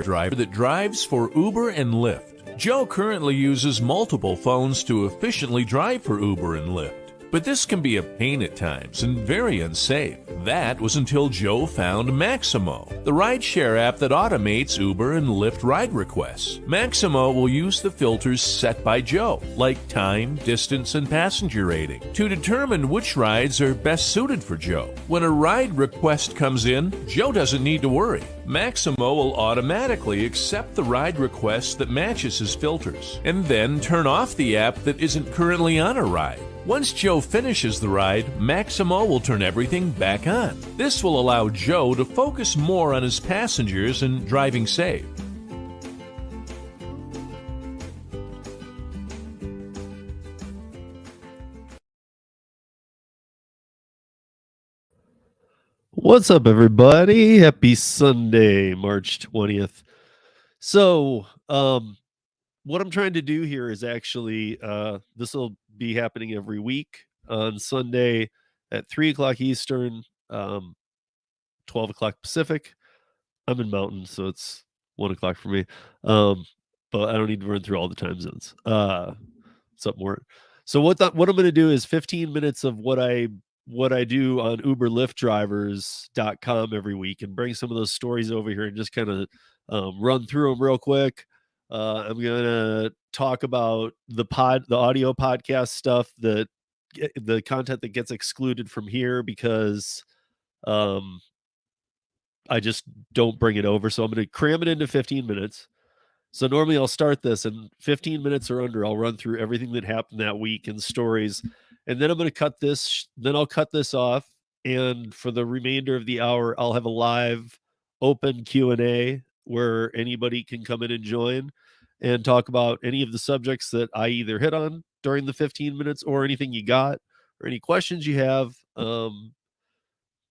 driver that drives for Uber and Lyft. Joe currently uses multiple phones to efficiently drive for Uber and Lyft. But this can be a pain at times and very unsafe. That was until Joe found Maximo, the rideshare app that automates Uber and Lyft ride requests. Maximo will use the filters set by Joe, like time, distance, and passenger rating, to determine which rides are best suited for Joe. When a ride request comes in, Joe doesn't need to worry. Maximo will automatically accept the ride request that matches his filters, and then turn off the app that isn't currently on a ride. Once Joe finishes the ride, Maximo will turn everything back on. This will allow Joe to focus more on his passengers and driving safe. What's up, everybody? Happy Sunday, March 20th. So, what I'm trying to do here is actually, this will be happening every week on Sunday at 3 o'clock Eastern, 12 o'clock Pacific. I'm in Mountain, so it's 1 o'clock for me. But I don't need to run through all the time zones. What's up, Mort? So what I'm going to do is 15 minutes of what I do on UberLiftDrivers.com every week, and bring some of those stories over here and just kind of run through them real quick. I'm gonna talk about the audio podcast stuff, the content that gets excluded from here because I just don't bring it over. So I'm gonna cram it into 15 minutes. So normally I'll start this in 15 minutes or under. I'll run through everything that happened that week and stories, and then I'm gonna cut this. Then I'll cut this off, and for the remainder of the hour, I'll have a live open Q&A where anybody can come in and join and talk about any of the subjects that I either hit on during the 15 minutes, or anything you got, or any questions you have, or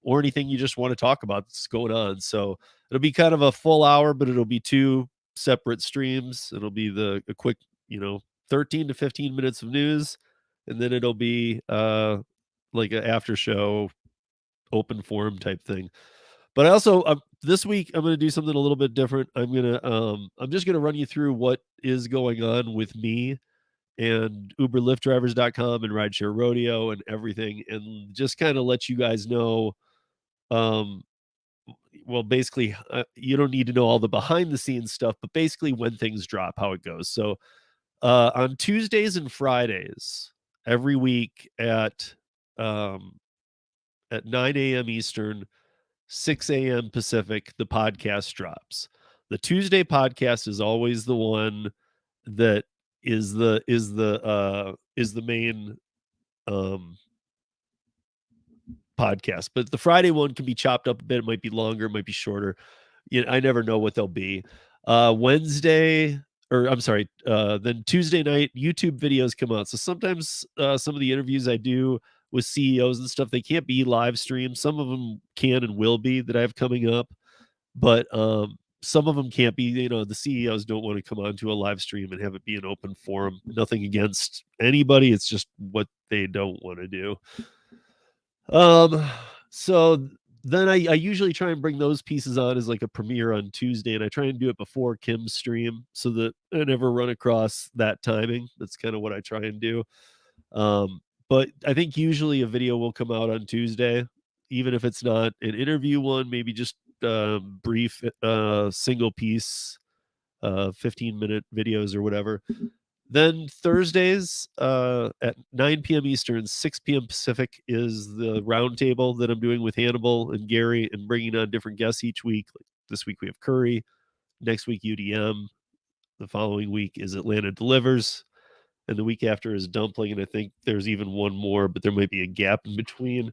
anything you just want to talk about that's going on. So it'll be kind of a full hour, but it'll be two separate streams. It'll be a quick, 13 to 15 minutes of news, and then it'll be like an after show open forum type thing. But I also, this week, I'm going to do something a little bit different. I'm just going to run you through what is going on with me and UberLiftDrivers.com and RiDESHARE Rodeo and everything, and just kind of let you guys know, well, basically, you don't need to know all the behind the scenes stuff, but basically when things drop, how it goes. So on Tuesdays and Fridays, every week at 9 a.m. Eastern, 6 a.m. Pacific, the podcast drops. The Tuesday podcast is always the one that is the main podcast, but the Friday one can be chopped up a bit. It might be longer, it might be shorter. I never know what they'll be. Then Tuesday night, YouTube videos come out. So sometimes some of the interviews I do with CEOs and stuff, they can't be live streamed. Some of them can and will be that I have coming up, but some of them can't be. The CEOs don't want to come onto a live stream and have it be an open forum. Nothing against anybody, it's just what they don't want to do. So then I usually try and bring those pieces on as like a premiere on Tuesday, and I try and do it before Kim's stream so that I never run across that timing. That's kind of what I try and do. But I think usually a video will come out on Tuesday, even if it's not an interview one, maybe just brief single piece 15-minute videos or whatever. Then Thursdays at 9 p.m. Eastern, 6 p.m. Pacific is the roundtable that I'm doing with Hannibal and Gary, and bringing on different guests each week. Like this week we have Curry, next week UDM, the following week is Atlanta Delivers, and the week after is Dumpling, and I think there's even one more, but there might be a gap in between.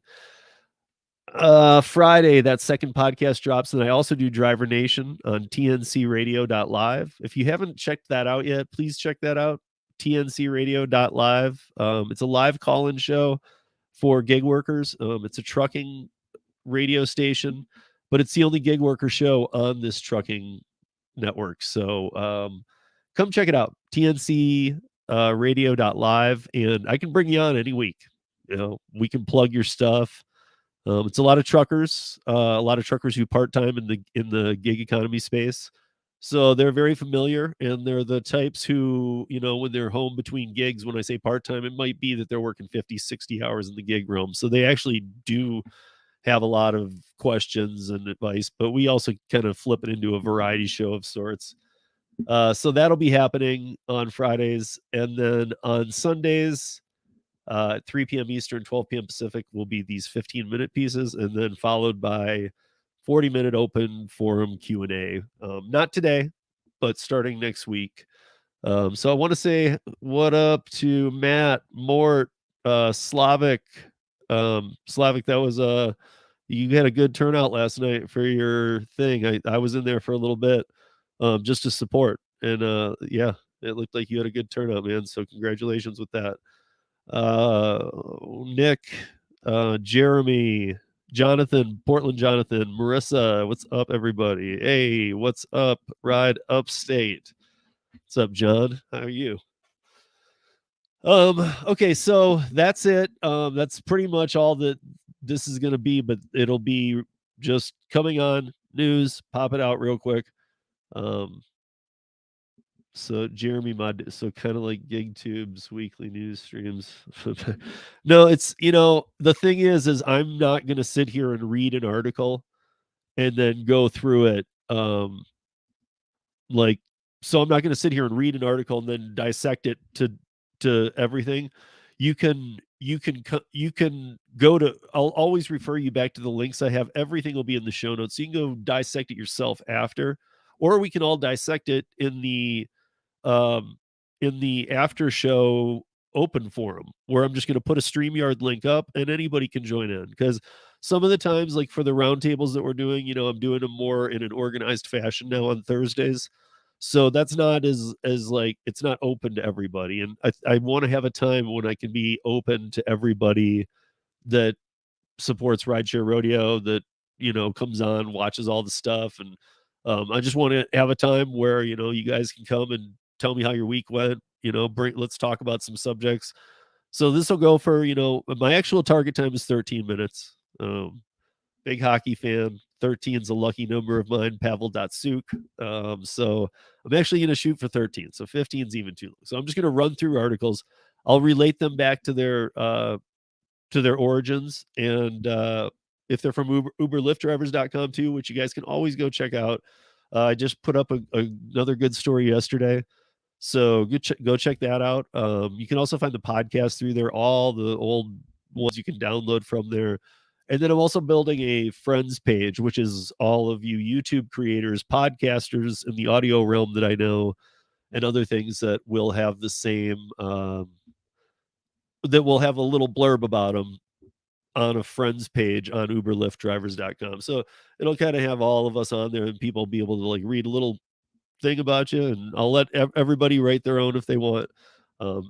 Friday, that second podcast drops, and I also do Driver Nation on tncradio.live. If you haven't checked that out yet, please check that out, tncradio.live. It's a live call-in show for gig workers. It's a trucking radio station, but it's the only gig worker show on this trucking network. So come check it out, tncradio.live, and I can bring you on any week. We can plug your stuff. It's a lot of truckers who part-time in the gig economy space. So they're very familiar, and they're the types who, when they're home between gigs, when I say part-time, it might be that they're working 50, 60 hours in the gig realm. So they actually do have a lot of questions and advice, but we also kind of flip it into a variety show of sorts. So that'll be happening on Fridays. And then on Sundays, 3 p.m. Eastern, 12 p.m. Pacific will be these 15-minute pieces, and then followed by 40-minute open forum Q&A. Not today, but starting next week. So I want to say what up to Matt, Mort, Slavic. Slavic, that was you had a good turnout last night for your thing. I was in there for a little bit, just to support. And yeah, it looked like you had a good turnout, man. So congratulations with that. Nick, Jeremy, Jonathan, Portland Jonathan, Marissa, what's up, everybody? Hey, what's up, Ride Upstate? What's up, John? How are you? Okay, so that's it. That's pretty much all that this is gonna be, but it'll be just coming on news, pop it out real quick. So Jeremy so kind of like GigTube's weekly news streams. No, it's the thing is I'm not gonna sit here and read an article and then go through it. Like, so I'm not gonna sit here and read an article and then dissect it to everything. You can go to. I'll always refer you back to the links I have. Everything will be in the show notes. So you can go dissect it yourself after, or we can all dissect it um, in the after show open forum where I'm just going to put a StreamYard link up and anybody can join in. Because some of the times, like for the roundtables that we're doing, I'm doing them more in an organized fashion now on Thursdays. So that's not as like it's not open to everybody. And I want to have a time when I can be open to everybody that supports Rideshare Rodeo, that comes on, watches all the stuff. And I just want to have a time where you guys can come and tell me how your week went. Let's talk about some subjects. So this will go for my actual target time is 13 minutes. Big hockey fan. 13 is a lucky number of mine. Pavel Datsuk. So I'm actually going to shoot for 13. So 15 is even too long. So I'm just going to run through articles. I'll relate them back to their origins, and if they're from uberliftdrivers.com too, which you guys can always go check out. I just put up another good story yesterday, so go check that out. You can also find the podcast through there, all the old ones you can download from there. And then I'm also building a friends page, which is all of you YouTube creators, podcasters in the audio realm that I know, and other things that will have the same that will have a little blurb about them on a friends page on uberliftdrivers.com. So it'll kind of have all of us on there, and people be able to like read a little thing about you, and I'll let everybody write their own if they want.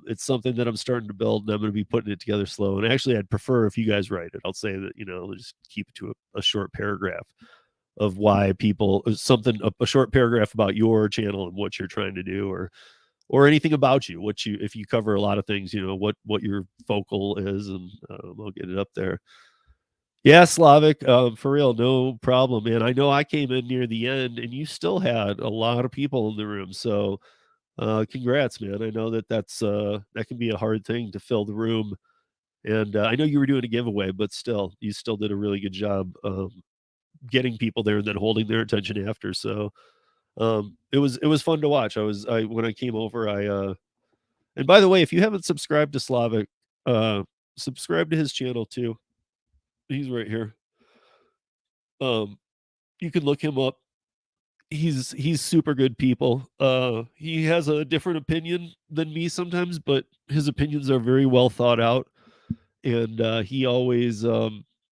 It's something that I'm starting to build, and I'm going to be putting it together slow. And actually, I'd prefer if you guys write it. I'll say that, just keep it to a short paragraph of why people a short paragraph about your channel and what you're trying to do, or anything about you, if you cover a lot of things, what your focal is, and I'll get it up there. Yeah, Slavic, for real, no problem, man. I know I came in near the end and you still had a lot of people in the room. So congrats, man. I know that's that can be a hard thing to fill the room. And I know you were doing a giveaway, but still, you still did a really good job getting people there and then holding their attention after. So it was fun to watch. When I came over, and by the way, if you haven't subscribed to Slavic, subscribe to his channel too. He's right here. You can look him up. He's super good people. He has a different opinion than me sometimes, but his opinions are very well thought out, and he always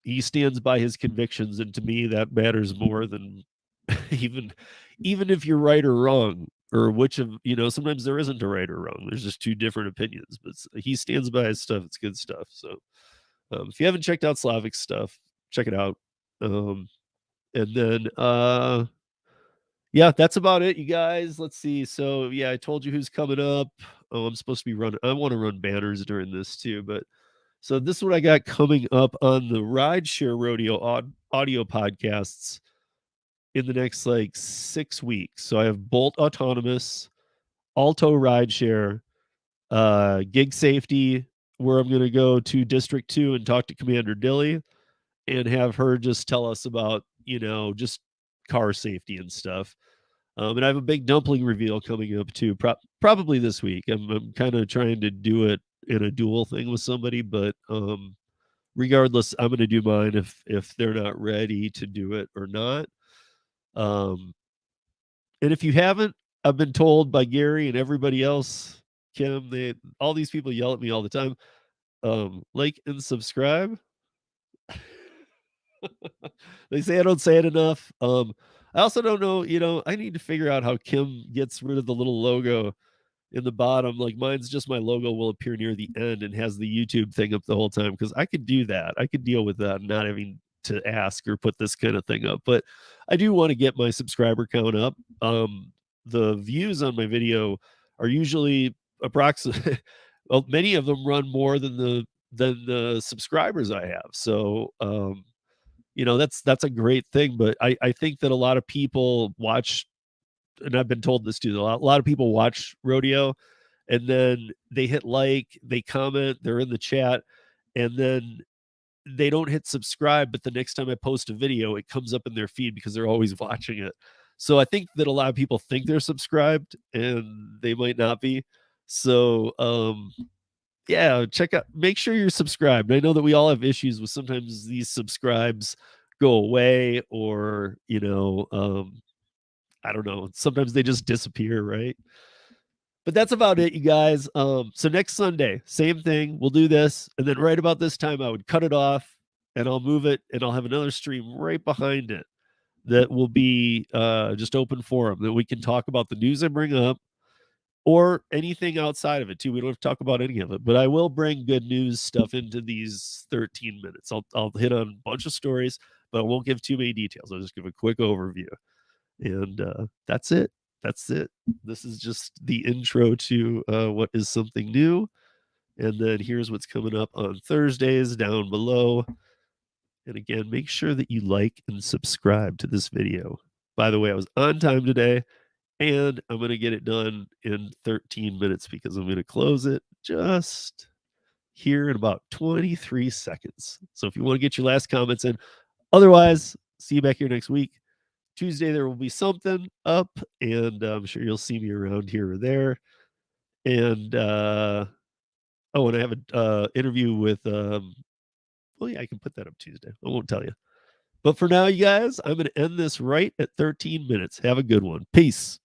he stands by his convictions, and to me that matters more than even if you're right or wrong, or which of sometimes there isn't a right or wrong. There's just two different opinions, but he stands by his stuff. It's good stuff. So if you haven't checked out Slavic's stuff, check it out. And then yeah, that's about it, you guys. Let's see. So yeah, I told you who's coming up. Oh, I'm supposed to be running. I want to run banners during this too, but so this is what I got coming up on the Rideshare Rodeo audio podcasts. in the next like 6 weeks. So I have Bolt Autonomous, Alto Rideshare, Gig Safety, where I'm going to go to District 2 and talk to Commander Dilly and have her just tell us about, just car safety and stuff. And I have a big dumpling reveal coming up too, probably this week. I'm kind of trying to do it in a dual thing with somebody, but regardless, I'm going to do mine if they're not ready to do it or not. And if you haven't, I've been told by Gary and everybody else, Kim, all these people yell at me all the time. Like and subscribe. They say I don't say it enough. I also don't know, I need to figure out how Kim gets rid of the little logo in the bottom. Like mine's just my logo will appear near the end and has the YouTube thing up the whole time, because I could do that. I could deal with that, not having to ask or put this kind of thing up. But I do want to get my subscriber count up. The views on my video are usually approximately well, many of them run more than the subscribers I have. So that's a great thing. But I think that a lot of people watch, and I've been told this too, a lot of people watch Rodeo and then they hit like, they comment, they're in the chat, and then they don't hit subscribe. But the next time I post a video, it comes up in their feed because they're always watching it. So I think that a lot of people think they're subscribed and they might not be. So yeah, make sure you're subscribed. I know that we all have issues with sometimes these subscribes go away, or I don't know, sometimes they just disappear, right? But that's about it, you guys. So next Sunday, same thing. We'll do this, and then right about this time, I would cut it off, and I'll move it, and I'll have another stream right behind it that will be just open forum that we can talk about the news I bring up, or anything outside of it too. We don't have to talk about any of it, but I will bring good news stuff into these 13 minutes. I'll hit on a bunch of stories, but I won't give too many details. I'll just give a quick overview, and that's it. That's it. This is just the intro to what is something new. And then here's what's coming up on Thursdays down below. And again, make sure that you like and subscribe to this video. By the way, I was on time today, and I'm going to get it done in 13 minutes because I'm going to close it just here in about 23 seconds. So if you want to get your last comments in, otherwise, see you back here next week. Tuesday, there will be something up, and I'm sure you'll see me around here or there. And and I have an interview with, well, yeah, I can put that up Tuesday. I won't tell you. But for now, you guys, I'm going to end this right at 13 minutes. Have a good one. Peace.